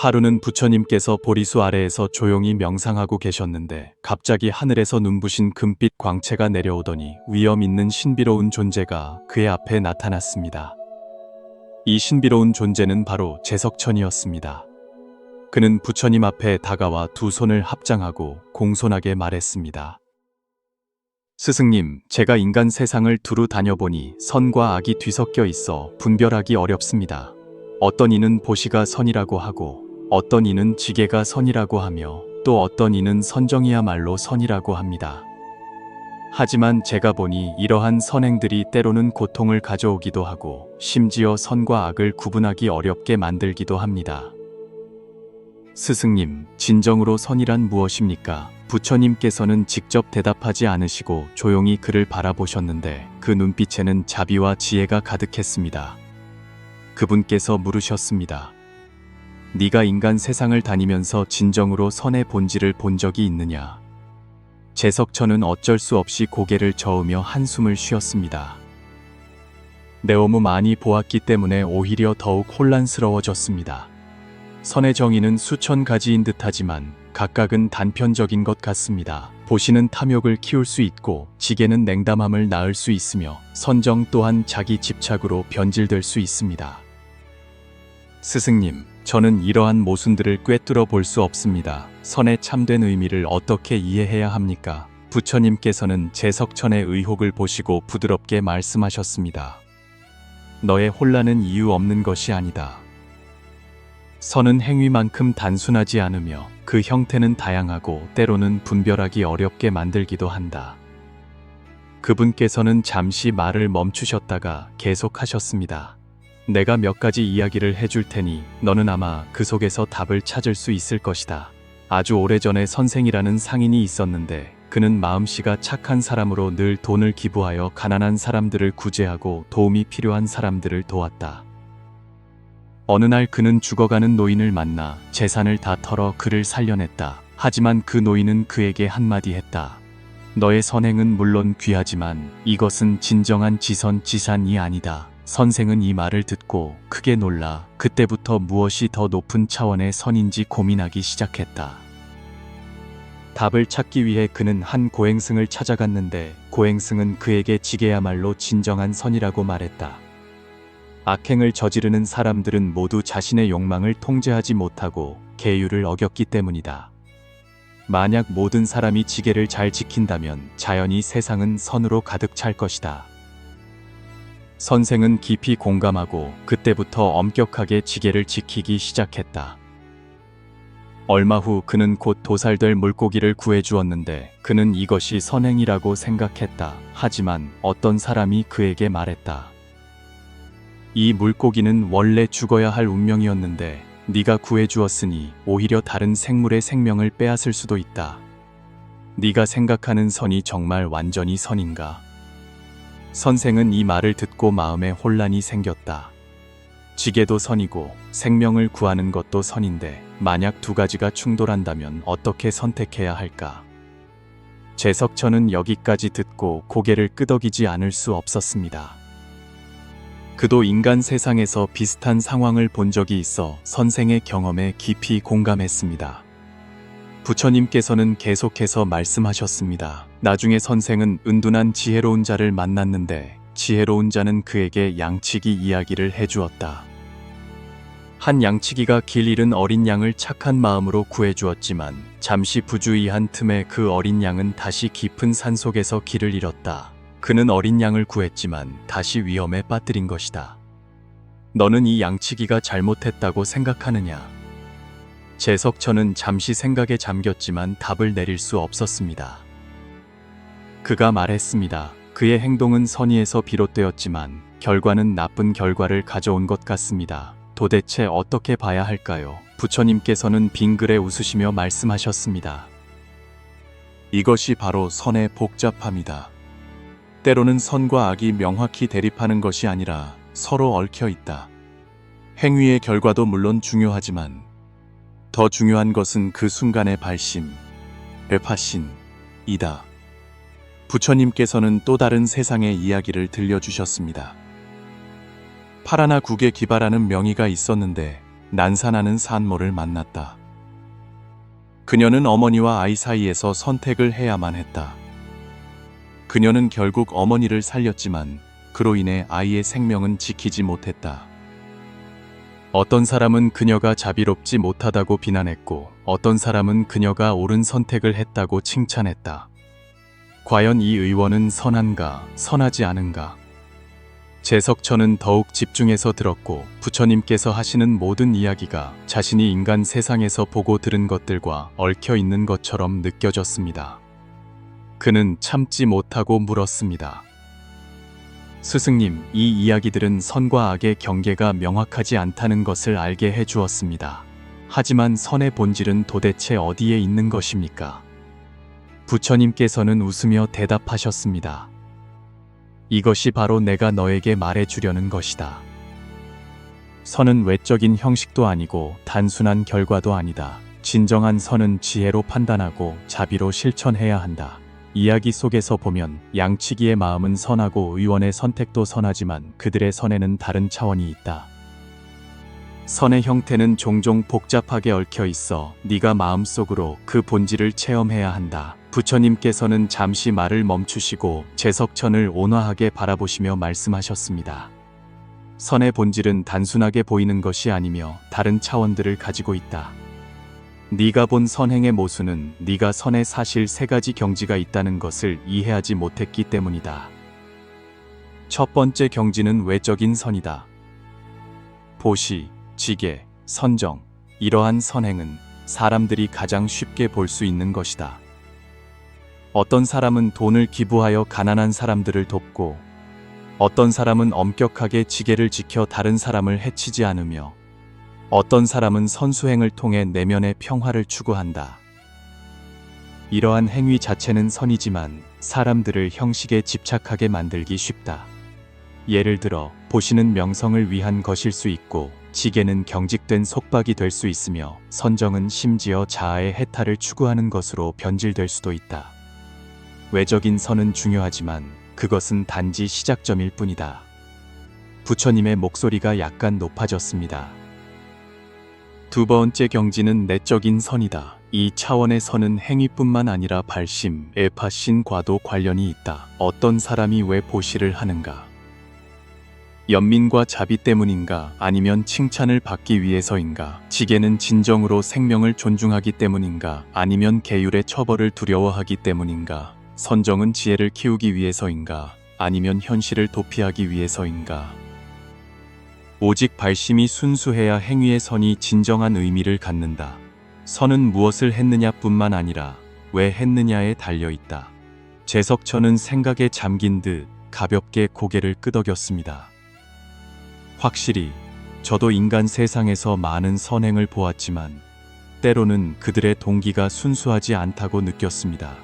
하루는 부처님께서 보리수 아래에서 조용히 명상하고 계셨는데 갑자기 하늘에서 눈부신 금빛 광채가 내려오더니 위엄 있는 신비로운 존재가 그의 앞에 나타났습니다. 이 신비로운 존재는 바로 제석천이었습니다. 그는 부처님 앞에 다가와 두 손을 합장하고 공손하게 말했습니다. 스승님, 제가 인간 세상을 두루 다녀보니 선과 악이 뒤섞여 있어 분별하기 어렵습니다. 어떤 이는 보시가 선이라고 하고 어떤 이는 지계가 선이라고 하며 또 어떤 이는 선정이야말로 선이라고 합니다. 하지만 제가 보니 이러한 선행들이 때로는 고통을 가져오기도 하고 심지어 선과 악을 구분하기 어렵게 만들기도 합니다. 스승님, 진정으로 선이란 무엇입니까? 부처님께서는 직접 대답하지 않으시고 조용히 그를 바라보셨는데 그 눈빛에는 자비와 지혜가 가득했습니다. 그분께서 물으셨습니다. 네가 인간 세상을 다니면서 진정으로 선의 본질을 본 적이 있느냐? 제석천은 어쩔 수 없이 고개를 저으며 한숨을 쉬었습니다. 너무 많이 보았기 때문에 오히려 더욱 혼란스러워졌습니다. 선의 정의는 수천 가지인 듯하지만 각각은 단편적인 것 같습니다. 보시는 탐욕을 키울 수 있고 지게는 냉담함을 낳을 수 있으며 선정 또한 자기 집착으로 변질될 수 있습니다. 스승님, 저는 이러한 모순들을 꿰뚫어 볼 수 없습니다. 선의 참된 의미를 어떻게 이해해야 합니까? 부처님께서는 제석천의 의혹을 보시고 부드럽게 말씀하셨습니다. 너의 혼란은 이유 없는 것이 아니다. 선은 행위만큼 단순하지 않으며 그 형태는 다양하고 때로는 분별하기 어렵게 만들기도 한다. 그분께서는 잠시 말을 멈추셨다가 계속하셨습니다. 내가 몇 가지 이야기를 해줄 테니 너는 아마 그 속에서 답을 찾을 수 있을 것이다. 아주 오래전에 선생이라는 상인이 있었는데 그는 마음씨가 착한 사람으로 늘 돈을 기부하여 가난한 사람들을 구제하고 도움이 필요한 사람들을 도왔다. 어느 날 그는 죽어가는 노인을 만나 재산을 다 털어 그를 살려냈다. 하지만 그 노인은 그에게 한마디 했다. 너의 선행은 물론 귀하지만 이것은 진정한 지선지산이 아니다. 선생은 이 말을 듣고 크게 놀라 그때부터 무엇이 더 높은 차원의 선인지 고민하기 시작했다. 답을 찾기 위해 그는 한 고행승을 찾아갔는데 고행승은 그에게 지게야말로 진정한 선이라고 말했다. 악행을 저지르는 사람들은 모두 자신의 욕망을 통제하지 못하고 계율을 어겼기 때문이다. 만약 모든 사람이 지게를 잘 지킨다면 자연히 세상은 선으로 가득 찰 것이다. 선생은 깊이 공감하고 그때부터 엄격하게 지게를 지키기 시작했다. 얼마 후 그는 곧 도살될 물고기를 구해주었는데 그는 이것이 선행이라고 생각했다. 하지만 어떤 사람이 그에게 말했다. 이 물고기는 원래 죽어야 할 운명이었는데 네가 구해주었으니 오히려 다른 생물의 생명을 빼앗을 수도 있다. 네가 생각하는 선이 정말 완전히 선인가? 선생은 이 말을 듣고 마음에 혼란이 생겼다. 지게도 선이고 생명을 구하는 것도 선인데 만약 두 가지가 충돌한다면 어떻게 선택해야 할까? 제석천은 여기까지 듣고 고개를 끄덕이지 않을 수 없었습니다. 그도 인간 세상에서 비슷한 상황을 본 적이 있어 선생의 경험에 깊이 공감했습니다. 부처님께서는 계속해서 말씀하셨습니다. 나중에 선생은 은둔한 지혜로운 자를 만났는데 지혜로운 자는 그에게 양치기 이야기를 해주었다. 한 양치기가 길 잃은 어린 양을 착한 마음으로 구해주었지만 잠시 부주의한 틈에 그 어린 양은 다시 깊은 산속에서 길을 잃었다. 그는 어린 양을 구했지만 다시 위험에 빠뜨린 것이다. 너는 이 양치기가 잘못했다고 생각하느냐? 제석천은 잠시 생각에 잠겼지만 답을 내릴 수 없었습니다. 그가 말했습니다. 그의 행동은 선의에서 비롯되었지만 결과는 나쁜 결과를 가져온 것 같습니다. 도대체 어떻게 봐야 할까요? 부처님께서는 빙그레 웃으시며 말씀하셨습니다. 이것이 바로 선의 복잡함이다. 때로는 선과 악이 명확히 대립하는 것이 아니라 서로 얽혀 있다. 행위의 결과도 물론 중요하지만 더 중요한 것은 그 순간의 발심, 배파심이다. 부처님께서는 또 다른 세상의 이야기를 들려주셨습니다. 파라나 국에 기바라는 명의가 있었는데 난산하는 산모를 만났다. 그녀는 어머니와 아이 사이에서 선택을 해야만 했다. 그녀는 결국 어머니를 살렸지만 그로 인해 아이의 생명은 지키지 못했다. 어떤 사람은 그녀가 자비롭지 못하다고 비난했고, 어떤 사람은 그녀가 옳은 선택을 했다고 칭찬했다. 과연 이 의원은 선한가, 선하지 않은가? 제석천은 더욱 집중해서 들었고, 부처님께서 하시는 모든 이야기가 자신이 인간 세상에서 보고 들은 것들과 얽혀 있는 것처럼 느껴졌습니다. 그는 참지 못하고 물었습니다. 스승님, 이 이야기들은 선과 악의 경계가 명확하지 않다는 것을 알게 해주었습니다. 하지만 선의 본질은 도대체 어디에 있는 것입니까? 부처님께서는 웃으며 대답하셨습니다. 이것이 바로 내가 너에게 말해주려는 것이다. 선은 외적인 형식도 아니고 단순한 결과도 아니다. 진정한 선은 지혜로 판단하고 자비로 실천해야 한다. 이야기 속에서 보면 양치기의 마음은 선하고 의원의 선택도 선하지만 그들의 선에는 다른 차원이 있다. 선의 형태는 종종 복잡하게 얽혀 있어 네가 마음속으로 그 본질을 체험해야 한다. 부처님께서는 잠시 말을 멈추시고 제석천을 온화하게 바라보시며 말씀하셨습니다. 선의 본질은 단순하게 보이는 것이 아니며 다른 차원들을 가지고 있다. 네가 본 선행의 모순은 네가 선의 사실 세 가지 경지가 있다는 것을 이해하지 못했기 때문이다. 첫 번째 경지는 외적인 선이다. 보시, 지계, 선정, 이러한 선행은 사람들이 가장 쉽게 볼 수 있는 것이다. 어떤 사람은 돈을 기부하여 가난한 사람들을 돕고, 어떤 사람은 엄격하게 지계를 지켜 다른 사람을 해치지 않으며, 어떤 사람은 선수행을 통해 내면의 평화를 추구한다. 이러한 행위 자체는 선이지만 사람들을 형식에 집착하게 만들기 쉽다. 예를 들어 보시는 명성을 위한 것일 수 있고, 지계는 경직된 속박이 될 수 있으며, 선정은 심지어 자아의 해탈을 추구하는 것으로 변질될 수도 있다. 외적인 선은 중요하지만 그것은 단지 시작점일 뿐이다. 부처님의 목소리가 약간 높아졌습니다. 두 번째 경지는 내적인 선이다. 이 차원의 선은 행위뿐만 아니라 발심, 애파심과도 관련이 있다. 어떤 사람이 왜 보시를 하는가? 연민과 자비 때문인가? 아니면 칭찬을 받기 위해서인가? 지계는 진정으로 생명을 존중하기 때문인가? 아니면 계율의 처벌을 두려워하기 때문인가? 선정은 지혜를 키우기 위해서인가? 아니면 현실을 도피하기 위해서인가? 오직 발심이 순수해야 행위의 선이 진정한 의미를 갖는다. 선은 무엇을 했느냐뿐만 아니라 왜 했느냐에 달려있다. 제석천은 생각에 잠긴 듯 가볍게 고개를 끄덕였습니다. 확실히 저도 인간 세상에서 많은 선행을 보았지만 때로는 그들의 동기가 순수하지 않다고 느꼈습니다.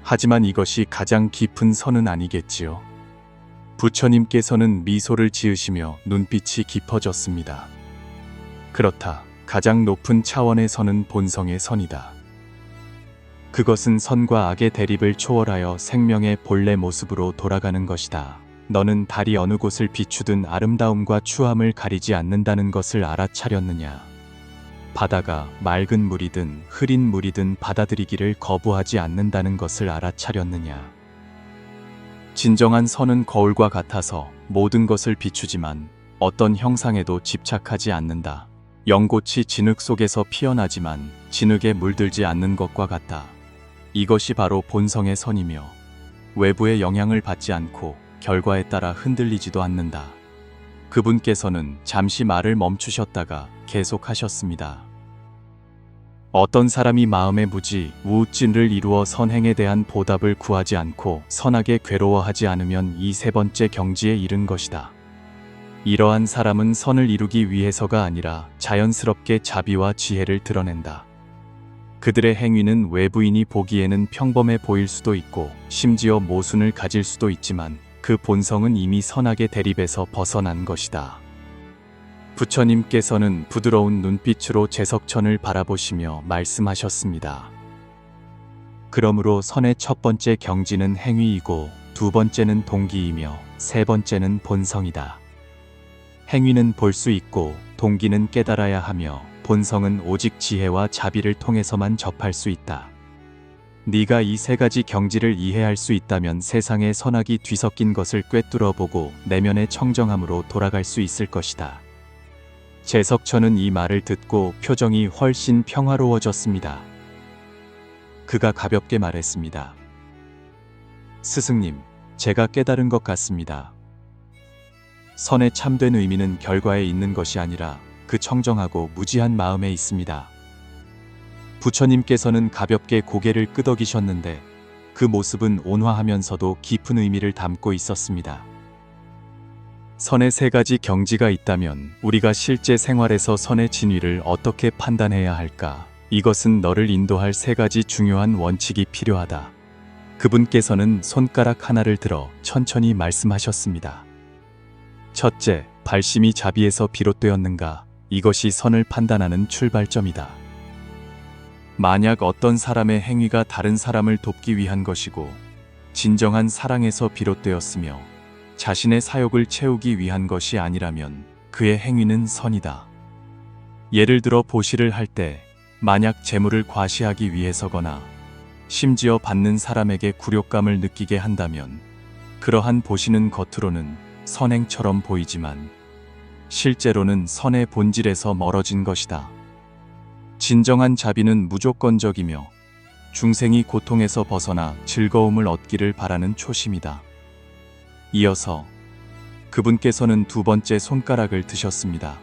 하지만 이것이 가장 깊은 선은 아니겠지요. 부처님께서는 미소를 지으시며 눈빛이 깊어졌습니다. 그렇다. 가장 높은 차원의 선은 본성의 선이다. 그것은 선과 악의 대립을 초월하여 생명의 본래 모습으로 돌아가는 것이다. 너는 달이 어느 곳을 비추든 아름다움과 추함을 가리지 않는다는 것을 알아차렸느냐? 바다가 맑은 물이든 흐린 물이든 받아들이기를 거부하지 않는다는 것을 알아차렸느냐? 진정한 선은 거울과 같아서 모든 것을 비추지만 어떤 형상에도 집착하지 않는다. 연꽃이 진흙 속에서 피어나지만 진흙에 물들지 않는 것과 같다. 이것이 바로 본성의 선이며 외부의 영향을 받지 않고 결과에 따라 흔들리지도 않는다. 그분께서는 잠시 말을 멈추셨다가 계속하셨습니다. 어떤 사람이 마음의 무지, 우울증을 이루어 선행에 대한 보답을 구하지 않고 선하게 괴로워하지 않으면 이 세 번째 경지에 이른 것이다. 이러한 사람은 선을 이루기 위해서가 아니라 자연스럽게 자비와 지혜를 드러낸다. 그들의 행위는 외부인이 보기에는 평범해 보일 수도 있고 심지어 모순을 가질 수도 있지만 그 본성은 이미 선악의 대립에서 벗어난 것이다. 부처님께서는 부드러운 눈빛으로 제석천을 바라보시며 말씀하셨습니다. 그러므로 선의 첫 번째 경지는 행위이고 두 번째는 동기이며 세 번째는 본성이다. 행위는 볼 수 있고 동기는 깨달아야 하며 본성은 오직 지혜와 자비를 통해서만 접할 수 있다. 네가 이 세 가지 경지를 이해할 수 있다면 세상의 선악이 뒤섞인 것을 꿰뚫어 보고 내면의 청정함으로 돌아갈 수 있을 것이다. 제석천은 이 말을 듣고 표정이 훨씬 평화로워졌습니다. 그가 가볍게 말했습니다. 스승님, 제가 깨달은 것 같습니다. 선의 참된 의미는 결과에 있는 것이 아니라 그 청정하고 무지한 마음에 있습니다. 부처님께서는 가볍게 고개를 끄덕이셨는데 그 모습은 온화하면서도 깊은 의미를 담고 있었습니다. 선의 세 가지 경지가 있다면 우리가 실제 생활에서 선의 진위를 어떻게 판단해야 할까? 이것은 너를 인도할 세 가지 중요한 원칙이 필요하다. 그분께서는 손가락 하나를 들어 천천히 말씀하셨습니다. 첫째, 발심이 자비에서 비롯되었는가? 이것이 선을 판단하는 출발점이다. 만약 어떤 사람의 행위가 다른 사람을 돕기 위한 것이고 진정한 사랑에서 비롯되었으며 자신의 사욕을 채우기 위한 것이 아니라면 그의 행위는 선이다. 예를 들어 보시를 할 때 만약 재물을 과시하기 위해서거나 심지어 받는 사람에게 굴욕감을 느끼게 한다면 그러한 보시는 겉으로는 선행처럼 보이지만 실제로는 선의 본질에서 멀어진 것이다. 진정한 자비는 무조건적이며 중생이 고통에서 벗어나 즐거움을 얻기를 바라는 초심이다. 이어서 그분께서는 두 번째 손가락을 드셨습니다.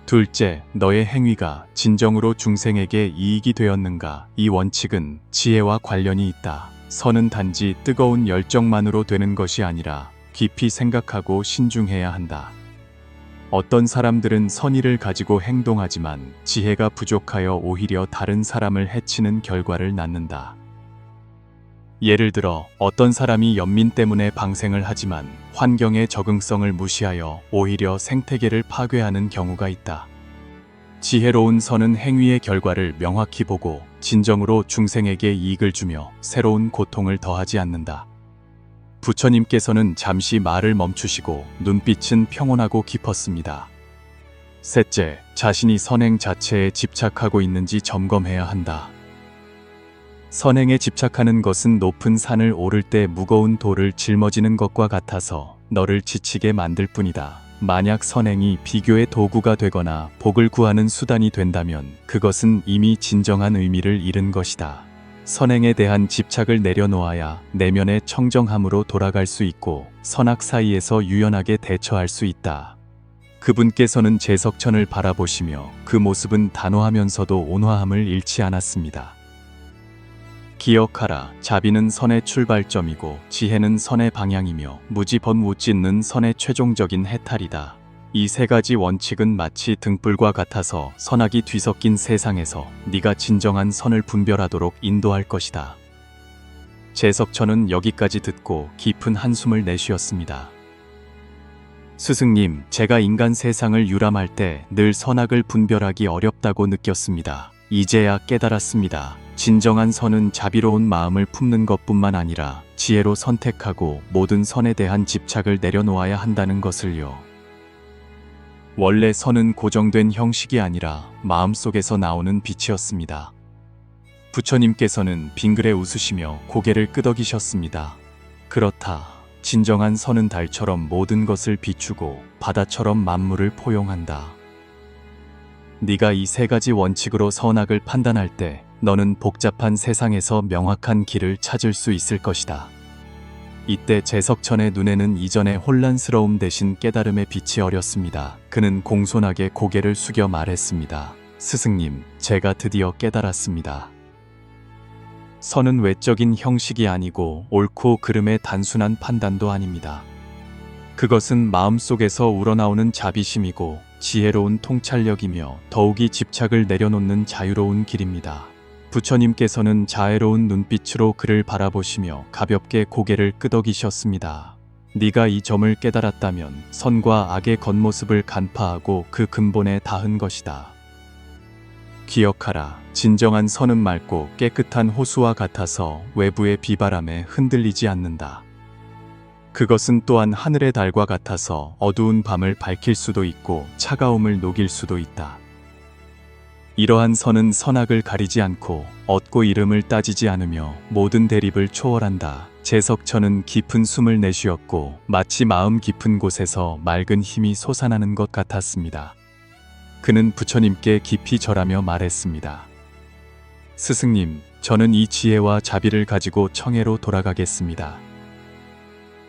둘째, 너의 행위가 진정으로 중생에게 이익이 되었는가? 이 원칙은 지혜와 관련이 있다. 선은 단지 뜨거운 열정만으로 되는 것이 아니라 깊이 생각하고 신중해야 한다. 어떤 사람들은 선의를 가지고 행동하지만 지혜가 부족하여 오히려 다른 사람을 해치는 결과를 낳는다. 예를 들어 어떤 사람이 연민 때문에 방생을 하지만 환경의 적응성을 무시하여 오히려 생태계를 파괴하는 경우가 있다. 지혜로운 선은 행위의 결과를 명확히 보고 진정으로 중생에게 이익을 주며 새로운 고통을 더하지 않는다. 부처님께서는 잠시 말을 멈추시고 눈빛은 평온하고 깊었습니다. 셋째, 자신이 선행 자체에 집착하고 있는지 점검해야 한다. 선행에 집착하는 것은 높은 산을 오를 때 무거운 돌을 짊어지는 것과 같아서 너를 지치게 만들 뿐이다. 만약 선행이 비교의 도구가 되거나 복을 구하는 수단이 된다면 그것은 이미 진정한 의미를 잃은 것이다. 선행에 대한 집착을 내려놓아야 내면의 청정함으로 돌아갈 수 있고 선악 사이에서 유연하게 대처할 수 있다. 그분께서는 제석천을 바라보시며 그 모습은 단호하면서도 온화함을 잃지 않았습니다. 기억하라. 자비는 선의 출발점이고 지혜는 선의 방향이며 무지번무짓는 선의 최종적인 해탈이다. 이 세 가지 원칙은 마치 등불과 같아서 선악이 뒤섞인 세상에서 네가 진정한 선을 분별하도록 인도할 것이다. 제석천은 여기까지 듣고 깊은 한숨을 내쉬었습니다. 스승님, 제가 인간 세상을 유람할 때 늘 선악을 분별하기 어렵다고 느꼈습니다. 이제야 깨달았습니다. 진정한 선은 자비로운 마음을 품는 것뿐만 아니라 지혜로 선택하고 모든 선에 대한 집착을 내려놓아야 한다는 것을요. 원래 선은 고정된 형식이 아니라 마음속에서 나오는 빛이었습니다. 부처님께서는 빙그레 웃으시며 고개를 끄덕이셨습니다. 그렇다. 진정한 선은 달처럼 모든 것을 비추고 바다처럼 만물을 포용한다. 네가 이 세 가지 원칙으로 선악을 판단할 때 너는 복잡한 세상에서 명확한 길을 찾을 수 있을 것이다. 이때 제석천의 눈에는 이전의 혼란스러움 대신 깨달음의 빛이 어렸습니다. 그는 공손하게 고개를 숙여 말했습니다. 스승님, 제가 드디어 깨달았습니다. 선은 외적인 형식이 아니고 옳고 그름의 단순한 판단도 아닙니다. 그것은 마음속에서 우러나오는 자비심이고 지혜로운 통찰력이며 더욱이 집착을 내려놓는 자유로운 길입니다. 부처님께서는 자애로운 눈빛으로 그를 바라보시며 가볍게 고개를 끄덕이셨습니다. 네가 이 점을 깨달았다면 선과 악의 겉모습을 간파하고 그 근본에 닿은 것이다. 기억하라. 진정한 선은 맑고 깨끗한 호수와 같아서 외부의 비바람에 흔들리지 않는다. 그것은 또한 하늘의 달과 같아서 어두운 밤을 밝힐 수도 있고 차가움을 녹일 수도 있다. 이러한 선은 선악을 가리지 않고 얻고 이름을 따지지 않으며 모든 대립을 초월한다. 제석천은 깊은 숨을 내쉬었고 마치 마음 깊은 곳에서 맑은 힘이 솟아나는 것 같았습니다. 그는 부처님께 깊이 절하며 말했습니다. 스승님, 저는 이 지혜와 자비를 가지고 청해로 돌아가겠습니다.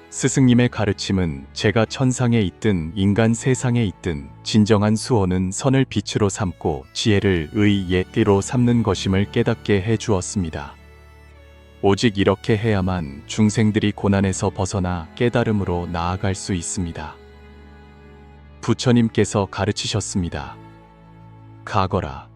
스승님의 가르침은 제가 천상에 있든 인간 세상에 있든 진정한 수호는 선을 빛으로 삼고 지혜를 의예로 삼는 것임을 깨닫게 해 주었습니다. 오직 이렇게 해야만 중생들이 고난에서 벗어나 깨달음으로 나아갈 수 있습니다. 부처님께서 가르치셨습니다. 가거라.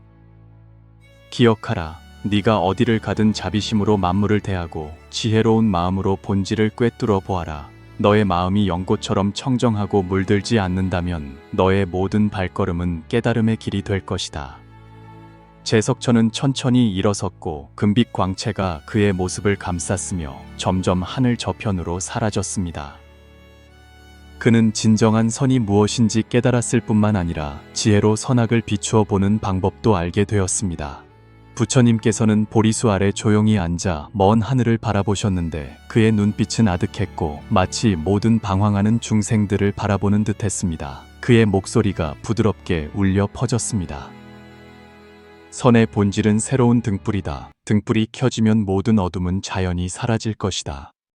기억하라. 네가 어디를 가든 자비심으로 만물을 대하고 지혜로운 마음으로 본질을 꿰뚫어 보아라. 너의 마음이 연고처럼 청정하고 물들지 않는다면 너의 모든 발걸음은 깨달음의 길이 될 것이다. 제석천은 천천히 일어섰고 금빛 광채가 그의 모습을 감쌌으며 점점 하늘 저편으로 사라졌습니다. 그는 진정한 선이 무엇인지 깨달았을 뿐만 아니라 지혜로 선악을 비추어 보는 방법도 알게 되었습니다. 부처님께서는 보리수 아래 조용히 앉아 먼 하늘을 바라보셨는데 그의 눈빛은 아득했고 마치 모든 방황하는 중생들을 바라보는 듯했습니다. 그의 목소리가 부드럽게 울려 퍼졌습니다. 선의 본질은 새로운 등불이다. 등불이 켜지면 모든 어둠은 자연히 사라질 것이다.